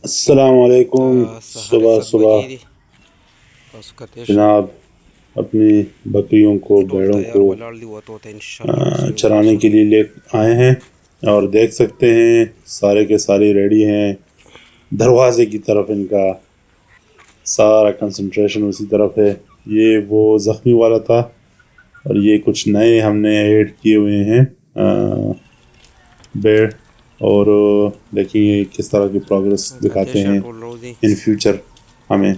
السلام علیکم۔ صبح صبح جناب اپنی بکریوں کو بھیڑوں کو چرانے کے لیے لے آئے ہیں اور دیکھ سکتے ہیں سارے کے سارے ریڈی ہیں۔ دروازے کی طرف ان کا سارا کنسنٹریشن اسی طرف ہے۔ یہ وہ زخمی والا تھا اور یہ کچھ نئے ہم نے ایڈ کیے ہوئے ہیں بیڑ، اور دیکھیے کس طرح کی پروگرس دکھاتے ہیں ان فیوچر ہمیں۔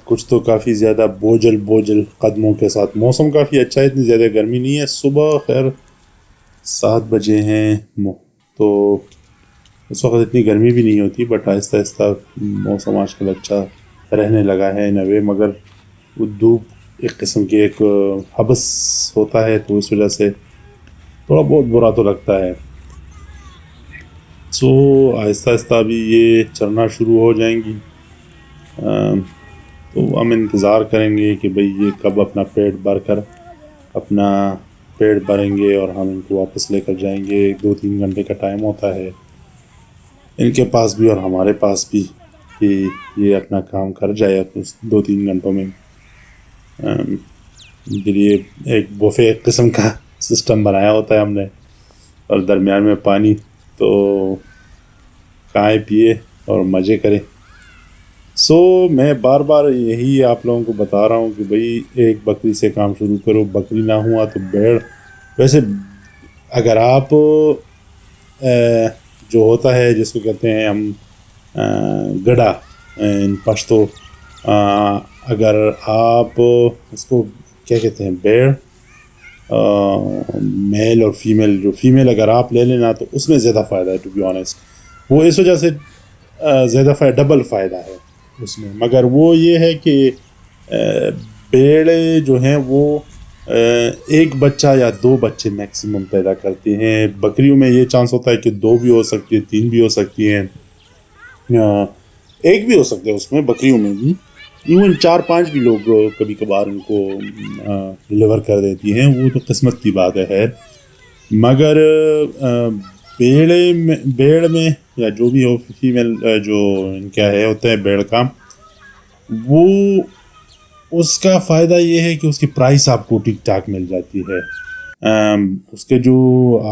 کچھ تو کافی زیادہ بوجھل قدموں کے ساتھ۔ موسم کافی اچھا ہے، اتنی زیادہ گرمی نہیں ہے۔ صبح خیر 7 بجے ہیں تو اس وقت اتنی گرمی بھی نہیں ہوتی، بٹ آہستہ آہستہ موسم آج کل اچھا رہنے لگا ہے نوے، مگر وہ دھوپ ایک قسم کی ایک حبس ہوتا ہے تو اس وجہ سے تھوڑا بہت برا تو لگتا ہے۔ سو آہستہ آہستہ ابھی یہ چرنا شروع ہو جائیں گی، تو ہم انتظار کریں گے کہ بھئی یہ کب اپنا پیٹ بھر کر اپنا پیٹ بھریں گے اور ہم ان کو واپس لے کر جائیں گے۔ 2-3 گھنٹے کا ٹائم ہوتا ہے ان کے پاس بھی اور ہمارے پاس بھی کہ یہ اپنا کام کر جائے 2-3 گھنٹوں میں۔ ان کے لیے ایک بوفے قسم کا سسٹم بنایا ہوتا ہے ہم نے، اور درمیان میں پانی، تو کھائیں پیے اور مزے کریں۔ سو میں بار بار یہی آپ لوگوں کو بتا رہا ہوں کہ بھئی ایک بکری سے کام شروع کرو، بکری نہ ہوا تو بیڑ۔ ویسے اگر آپ جو ہوتا ہے جس کو کہتے ہیں ہم گڑا ان پشتو، اگر آپ اس کو کیا کہتے ہیں بیڑ، میل اور فیمیل، جو فیمیل اگر آپ لے لینا تو اس میں زیادہ فائدہ ہے، ٹو بی آنیسٹ۔ وہ اس وجہ سے زیادہ ڈبل فائدہ ہے اس میں، مگر وہ یہ ہے کہ بیڑے جو ہیں وہ ایک بچہ یا 2 بچے میکسیمم پیدا کرتی ہیں۔ بکریوں میں یہ چانس ہوتا ہے کہ 2 بھی ہو سکتی ہے، 3 بھی ہو سکتی ہیں، 1 بھی ہو سکتا ہے اس میں، بکریوں میں بھی ایون 4-5 بھی لوگ کبھی کبھار ان کو ڈلیور کر دیتی ہیں، وہ تو قسمت کی بات ہے۔ مگر بیڑ میں یا جو بھی ہو، فیمیل جو کیا ہے ہوتا ہے بیڑ کا، وہ اس کا فائدہ یہ ہے کہ اس کی پرائس آپ کو ٹھیک ٹھاک مل جاتی ہے۔ اس کے جو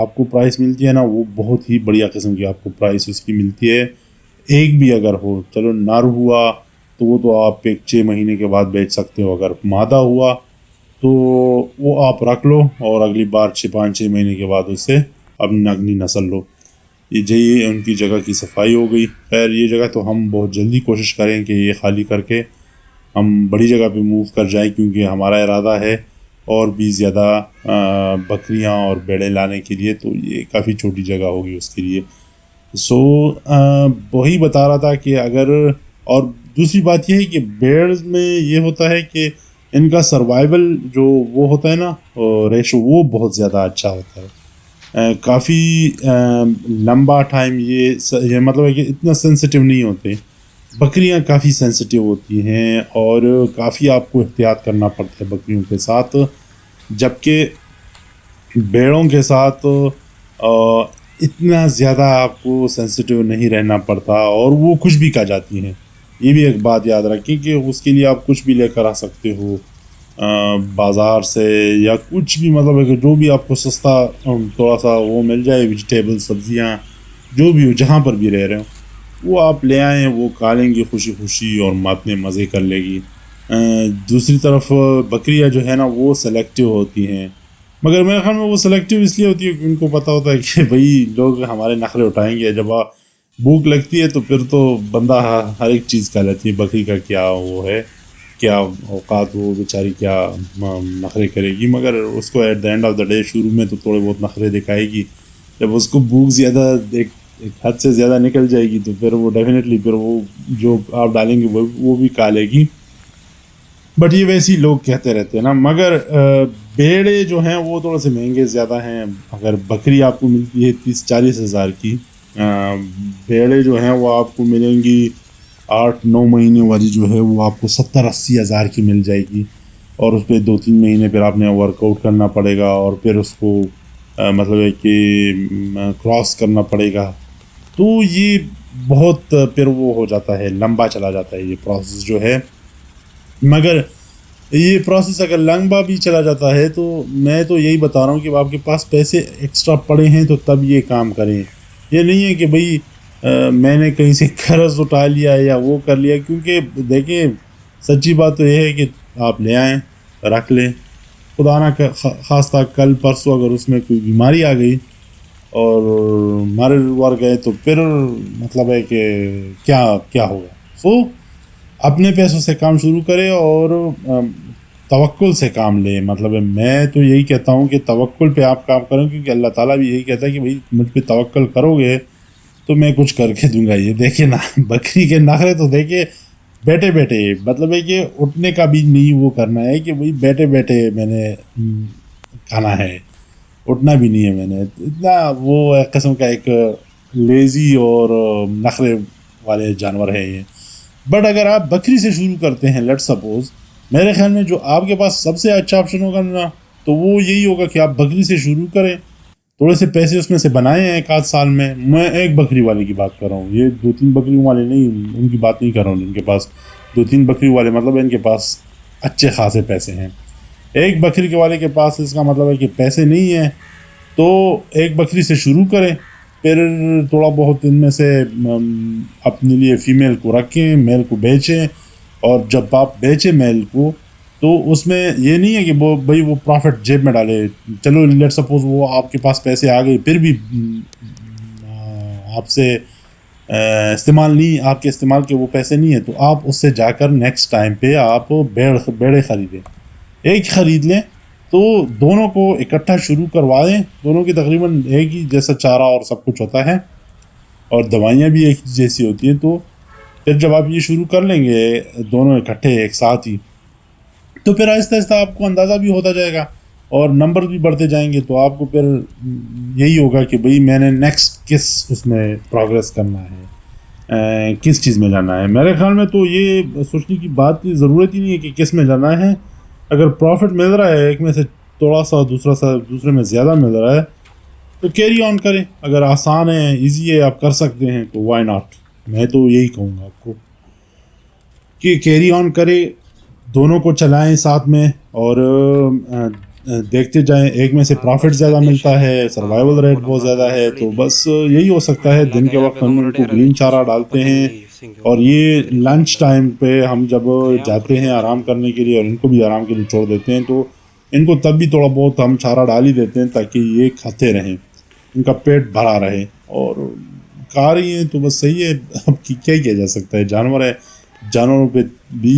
آپ کو پرائس ملتی ہے نا، وہ بہت ہی بڑھیا قسم کی آپ کو پرائس اس کی ملتی ہے۔ ایک بھی اگر ہو، چلو نر ہوا تو وہ تو آپ 6 مہینے کے بعد بیچ سکتے ہو، اگر مادہ ہوا تو وہ آپ رکھ لو اور اگلی بار 5-6 مہینے کے بعد اس سے اپنی نسل لو۔ یہ ان کی جگہ کی صفائی ہو گئی۔ خیر یہ جگہ تو ہم بہت جلدی کوشش کریں کہ یہ خالی کر کے ہم بڑی جگہ پہ موو کر جائیں، کیونکہ ہمارا ارادہ ہے اور بھی زیادہ بکریاں اور بیڑے لانے کے لیے، تو یہ کافی چھوٹی جگہ ہوگی اس کے لیے۔ سو وہی بتا رہا تھا کہ اگر، اور دوسری بات یہ ہے کہ بیڑ میں یہ ہوتا ہے کہ ان کا سروائیول جو وہ ہوتا ہے نا ریشو، وہ بہت زیادہ اچھا ہوتا ہے۔ کافی لمبا ٹائم یہ مطلب ہے کہ اتنا سینسٹیو نہیں ہوتے۔ بکریاں کافی سینسٹیو ہوتی ہیں اور کافی آپ کو احتیاط کرنا پڑتا ہے بکریوں کے ساتھ، جبکہ بیڑوں کے ساتھ اتنا زیادہ آپ کو سینسٹیو نہیں رہنا پڑتا، اور وہ کچھ بھی کھا جاتی ہیں۔ یہ بھی ایک بات یاد رکھیں کہ اس کے لیے آپ کچھ بھی لے کر آ سکتے ہو بازار سے، یا کچھ بھی، مطلب ہے کہ جو بھی آپ کو سستا تھوڑا سا وہ مل جائے، ویجیٹیبل، سبزیاں، جو بھی ہو، جہاں پر بھی رہ رہے ہو، وہ آپ لے آئیں، وہ کھا لیں گی خوشی خوشی اور اپنے مزے کر لے گی۔ دوسری طرف بکریاں جو ہے نا وہ سلیکٹیو ہوتی ہیں، مگر میرے خیال میں وہ سلیکٹیو اس لیے ہوتی ہے کہ ان کو پتہ ہوتا ہے کہ بھئی لوگ ہمارے نخرے اٹھائیں گے، جب بھوک لگتی ہے تو پھر تو بندہ ہر ایک چیز کھا لیتی ہے۔ بکری کا کیا وہ ہے، کیا اوقات، وہ بیچاری کیا نخرے کرے گی، مگر اس کو at the end of the day شروع میں تو تھوڑے بہت نخرے دکھائے گی، جب اس کو بھوک زیادہ ایک حد سے زیادہ نکل جائے گی تو پھر وہ ڈیفینیٹلی پھر وہ جو آپ ڈالیں گے وہ بھی کھا لے گی۔ بٹ یہ ویسے لوگ کہتے رہتے ہیں نا، مگر بیڑے جو ہیں وہ تھوڑے سے مہنگے زیادہ ہیں۔ اگر بکری آپ کو ملتی ہے 30-40 ہزار کی، بیڑے جو ہیں وہ آپ کو ملیں گی 8-9 مہینے والی جو ہے وہ آپ کو 70-80 ہزار کی مل جائے گی، اور اس پہ 2-3 مہینے پھر آپ نے ورک آؤٹ کرنا پڑے گا، اور پھر اس کو مطلب ہے کہ کراس کرنا پڑے گا۔ تو یہ بہت پھر وہ ہو جاتا ہے، لمبا چلا جاتا ہے یہ پروسیس جو ہے. مگر یہ پروسیس اگر لمبا بھی چلا جاتا ہے تو میں تو یہی بتا رہا ہوں کہ آپ کے پاس پیسے ایکسٹرا پڑے ہیں تو تب یہ کام کریں. یہ نہیں ہے کہ بھئی میں نے کہیں سے قرض اٹھا لیا یا وہ کر لیا، کیونکہ دیکھیں سچی بات تو یہ ہے کہ آپ لے آئیں، رکھ لیں، خدا نہ خواستہ کل پرسوں اگر اس میں کوئی بیماری آ گئی اور مر گئے تو پھر مطلب ہے کہ کیا ہوگا. سو اپنے پیسوں سے کام شروع کرے اور توکل سے کام لے. مطلب ہے میں تو یہی کہتا ہوں کہ توکل پہ آپ کام کریں، کیونکہ اللہ تعالیٰ بھی یہی کہتا ہے کہ بھئی مجھ پہ توکل کرو گے تو میں کچھ کر کے دوں گا. یہ دیکھیں نا بکری کے نخرے تو دیکھیں بیٹھے بیٹھے، مطلب ہے کہ اٹھنے کا بھی نہیں وہ کرنا ہے کہ بھئی بیٹھے بیٹھے میں نے کھانا ہے، اٹھنا بھی نہیں ہے میں نے. اتنا وہ ایک قسم کا ایک لیزی اور نخرے والے جانور ہے یہ. بٹ اگر آپ بکری سے شروع کرتے ہیں، لیٹ سپوز، میرے خیال میں جو آپ کے پاس سب سے اچھا آپشن ہوگا نا تو وہ یہی ہوگا کہ آپ بکری سے شروع کریں، تھوڑے سے پیسے اس میں سے بنائیں ایک آدھ سال میں. میں ایک بکری والے کی بات کر رہا ہوں، یہ 2-3 بکریوں والے نہیں، ان کی بات نہیں کر رہا ہوں جن کے پاس 2-3 بکری والے، مطلب ان کے پاس اچھے خاصے پیسے ہیں. ایک بکری کے والے کے پاس اس کا مطلب ہے کہ پیسے نہیں ہیں، تو ایک بکری سے شروع کریں، پھر تھوڑا بہت ان میں سے اپنے لیے فیمیل کو رکھیں، میل کو بیچیں. اور جب آپ بیچیں میل کو تو اس میں یہ نہیں ہے کہ وہ بھائی وہ پروفٹ جیب میں ڈالے. چلو لیٹ سپوز وہ آپ کے پاس پیسے آ گئے، پھر بھی آپ سے استعمال نہیں، آپ کے استعمال کے وہ پیسے نہیں ہیں، تو آپ اس سے جا کر نیکسٹ ٹائم پہ آپ بیڑے خریدیں، ایک خرید لیں. تو دونوں کو اکٹھا شروع کروا دیں، دونوں کی تقریباً ایک ہی جیسا چارہ اور سب کچھ ہوتا ہے اور دوائیاں بھی ایک جیسی ہوتی ہیں. تو پھر جب آپ یہ شروع کر لیں گے دونوں اکٹھے ایک ساتھ ہی، تو پھر آہستہ آہستہ آپ کو اندازہ بھی ہوتا جائے گا اور نمبر بھی بڑھتے جائیں گے. تو آپ کو پھر یہی ہوگا کہ بھئی میں نے نیکسٹ کس اس میں پروگریس کرنا ہے، کس چیز میں جانا ہے. میرے خیال میں تو یہ سوچنے کی بات کی ضرورت ہی نہیں ہے کہ کس میں جانا ہے. اگر پروفٹ مل رہا ہے ایک میں سے تھوڑا سا، دوسرے میں زیادہ مل رہا ہے تو کیری آن کریں. اگر آسان ہے، ایزی ہے، آپ کر سکتے ہیں تو وائی ناٹ. میں تو یہی کہوں گا آپ کو کہ کیری آن کرے، دونوں کو چلائیں ساتھ میں اور دیکھتے جائیں. ایک میں سے پروفٹ زیادہ ملتا ہے، سروائیول ریٹ بہت زیادہ ہے، تو بس یہی ہو سکتا ہے. دن کے وقت ہم ان کو گرین چارہ ڈالتے ہیں اور یہ لنچ ٹائم پہ ہم جب جاتے ہیں آرام کرنے کے لیے اور ان کو بھی آرام کے لیے چھوڑ دیتے ہیں، تو ان کو تب بھی تھوڑا بہت ہم چارہ ڈال ہی دیتے ہیں تاکہ یہ کھاتے رہیں، ان کا پیٹ بھرا رہے. اور کھا رہی ہیں تو بس صحیح ہے. اب کیا کیا جا سکتا ہے، جانور ہے، جانوروں پہ بھی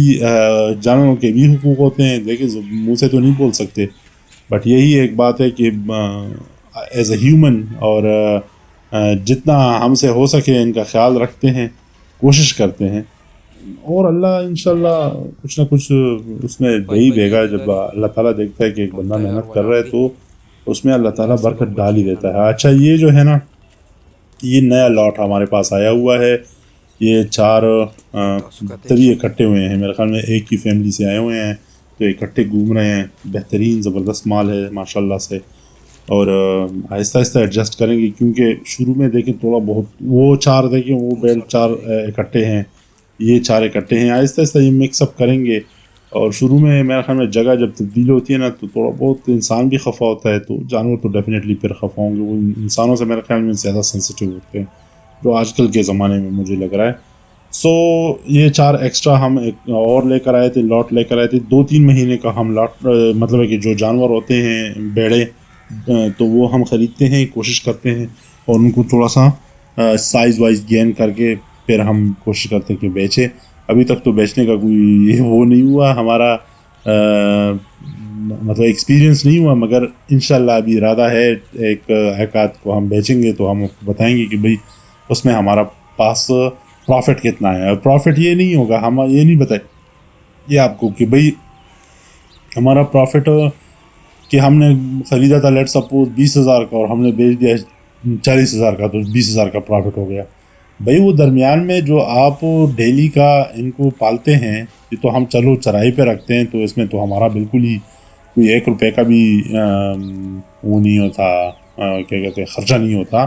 جانوروں کے بھی حقوق ہوتے ہیں. دیکھیں منہ سے تو نہیں بول سکتے، بٹ یہی ایک بات ہے کہ ایز اے ہیومن اور جتنا ہم سے ہو سکے ان کا خیال رکھتے ہیں، کوشش کرتے ہیں، اور اللہ انشاءاللہ کچھ نہ کچھ اس میں دے ہی دے گا. جب اللہ تعالیٰ دیکھتا ہے کہ ایک بندہ محنت کر رہا ہے تو اس میں اللہ تعالیٰ برکت ڈال ہی دیتا ہے. اچھا یہ جو ہے نا، یہ نیا لاٹ ہمارے پاس آیا ہوا ہے. یہ 4 تبھی اکٹھے ہوئے ہیں، میرے خیال میں ایک ہی فیملی سے آئے ہوئے ہیں، تو اکٹھے گھوم رہے ہیں. بہترین زبردست مال ہے ماشاءاللہ سے، اور آہستہ آہستہ ایڈجسٹ کریں گے. کیونکہ شروع میں دیکھیں تھوڑا بہت وہ 4 دیکھیں، وہ بیل 4 اکٹھے ہیں، یہ 4 اکٹھے ہیں. آہستہ آہستہ یہ مکس اپ کریں گے. اور شروع میں میرے خیال میں جگہ جب تبدیل ہوتی ہے نا تو تھوڑا بہت انسان بھی خفا ہوتا ہے، تو جانور تو ڈیفینیٹلی پھر خفا ہوں گے. وہ انسانوں سے میرے خیال میں زیادہ سینسیٹیو ہوتے ہیں جو آج کل کے زمانے میں مجھے لگ رہا ہے. سو یہ 4 ایکسٹرا ہم ایک اور لے کر آئے تھے، لاٹ لے کر آئے تھے. 2-3 مہینے کا ہم لاٹ، مطلب ہے کہ جو جانور ہوتے ہیں بیڑے، تو وہ ہم خریدتے ہیں، کوشش کرتے ہیں اور ان کو تھوڑا سا سائز وائز گین کر کے پھر ہم کوشش کرتے ہیں کہ بیچیں. ابھی تک تو بیچنے کا کوئی وہ نہیں ہوا ہمارا، مطلب ایکسپیرینس نہیں ہوا، مگر انشاءاللہ ابھی ارادہ ہے ایک آدھ کو ہم بیچیں گے تو ہم آپ کو بتائیں گے کہ بھئی اس میں ہمارا پاس پروفٹ کتنا ہے. اور پروفٹ یہ نہیں ہوگا، ہم یہ نہیں بتائیں یہ آپ کو کہ بھئی ہمارا پروفٹ کہ ہم نے خریدا تھا لیٹ سپوز 20,000 کا اور ہم نے بیچ دیا 40,000 کا، تو 20,000 کا پروفٹ ہو گیا. بھئی وہ درمیان میں جو آپ ڈیلی کا ان کو پالتے ہیں، یہ تو ہم چلو چرائی پہ رکھتے ہیں، تو اس میں تو ہمارا بالکل ہی کوئی 1 روپے کا بھی وہ نہیں ہوتا، کیا کہتے ہیں، خرچہ نہیں ہوتا.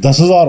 10,000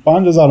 5,000